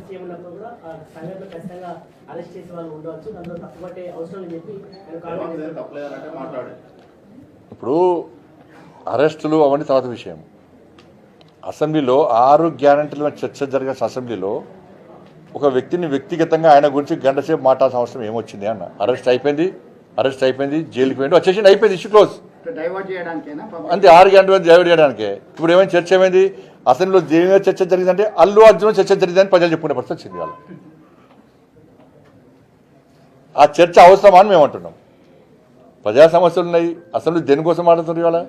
CM ఉన్నప్పుడు కూడా సంఘటన ఖచ్చితంగా అరెస్ట్ చేసే వాళ్ళు ఉండవచ్చు, దాంట్లో తప్పుపట్టే అవసరం అని చెప్పి ఇప్పుడు అరెస్టులు అవన్నీ తర్వాత విషయం. అసెంబ్లీలో 6 గ్యారంటీల చర్చ జరిగిన అసెంబ్లీలో ఒక వ్యక్తిని వ్యక్తిగతంగా ఆయన గురించి గంట సేపు మాట్లాడాల్సిన అవసరం ఏమొచ్చింది అన్న. అరెస్ట్ అయిపోయింది, జైలుకి పోయింది, వచ్చేసి అయిపోయింది, ఇష్యూ క్లోజ్. అంతే, 6 గంటలు డైవర్ట్ చేయడానికే. ఇప్పుడు ఏమైనా చర్చ ఏమైంది? అసెంబ్లీలో దేని చర్చ జరిగిందంటే అల్లు అర్జున్ చర్చ జరిగిందని ప్రజలు చెప్పుకునే పరిస్థితి వచ్చింది. వాళ్ళు ఆ చర్చ అవసరమా అని మేము అంటున్నాం. ప్రజా సమస్యలు ఉన్నాయి, అసెంబ్లీ దేనికోసం మాట్లాడుతున్నారు ఇవాళ?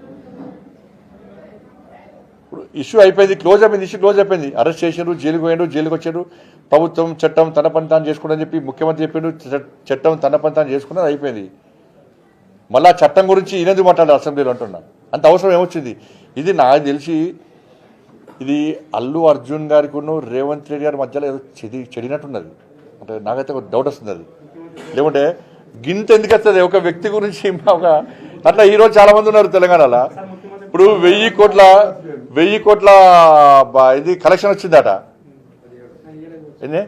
ఇప్పుడు ఇష్యూ అయిపోయింది, ఇష్యూ క్లోజ్ అయిపోయింది. అరెస్ట్ చేశారు, జైలుకి పోయాడు, జైలుకి వచ్చాడు. ప్రభుత్వం చట్టం తన పని తాను చేసుకుని చెప్పి ముఖ్యమంత్రి చెప్పాడు, చట్టం తన పని తాను చేసుకున్నది అయిపోయింది. మళ్ళీ చట్టం గురించి ఈయనది మాట్లాడారు అసెంబ్లీలో అంటున్నా. అంత అవసరం ఏమొచ్చింది? ఇది నాకు తెలిసి ఇది అల్లు అర్జున్ గారికి రేవంత్ రెడ్డి గారి మధ్యలో ఏదో చెడినట్టున్నది. అంటే నాకైతే ఒక డౌట్ వస్తుంది అది. లేకుంటే గింత ఎందుకు వస్తుంది ఒక వ్యక్తి గురించి? అట్లా ఈరోజు చాలా మంది ఉన్నారు తెలంగాణలో. ఇప్పుడు 1000 కోట్ల ఇది కలెక్షన్ వచ్చిందట. ఎన్ని?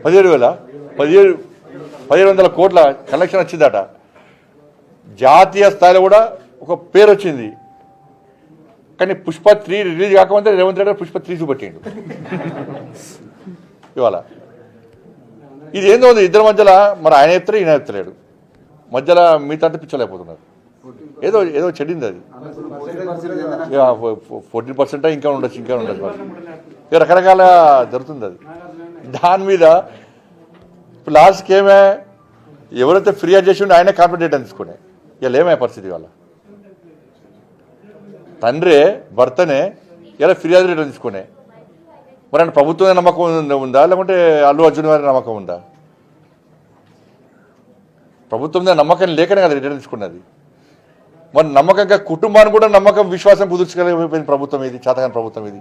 17,000 కోట్ల కలెక్షన్ వచ్చిందట. జాతీయ స్థాయిలో కూడా ఒక పేరు వచ్చింది. కానీ పుష్ప 3 రిలీజ్ కాకముందే రేవంత్ రెడ్డి పుష్ప 3 చూపెట్టిండు ఇవాళ. ఇది ఏందో ఉంది ఇద్దరి మధ్యలో. మరి ఆయన చెప్తారు, ఈయన చెప్తలేడు. మధ్యలో మిగతా పిచ్చలేకపోతున్నారు. ఏదో చెడింది అది. 14% ఇంకా ఉండొచ్చు. మరి రకరకాల జరుగుతుంది అది. దాని మీద ఇప్పుడు లాస్ట్కి ఏమే ఎవరైతే ఫిర్యాదు చేసి ఉంటే ఆయనే కాంప్లైంట్ తీసుకునే. ఇలా ఏమయ్యే పరిస్థితి వాళ్ళ తండ్రే భర్తనే ఇలా ఫిర్యాదు రిటర్న్ తీసుకునే. మరి ఆయన ప్రభుత్వం నమ్మకం ఉందా, లేకుంటే అల్లు అర్జున్ గారి నమ్మకం ఉందా? ప్రభుత్వం మీద నమ్మకం లేకనే కదా రిటర్న్ తీసుకున్నది. మరి నమ్మకంగా కుటుంబాన్ని కూడా నమ్మకం విశ్వాసం కుదుర్చగలిగిపోయింది ప్రభుత్వం ఇది, చేతకాని ప్రభుత్వం ఇది.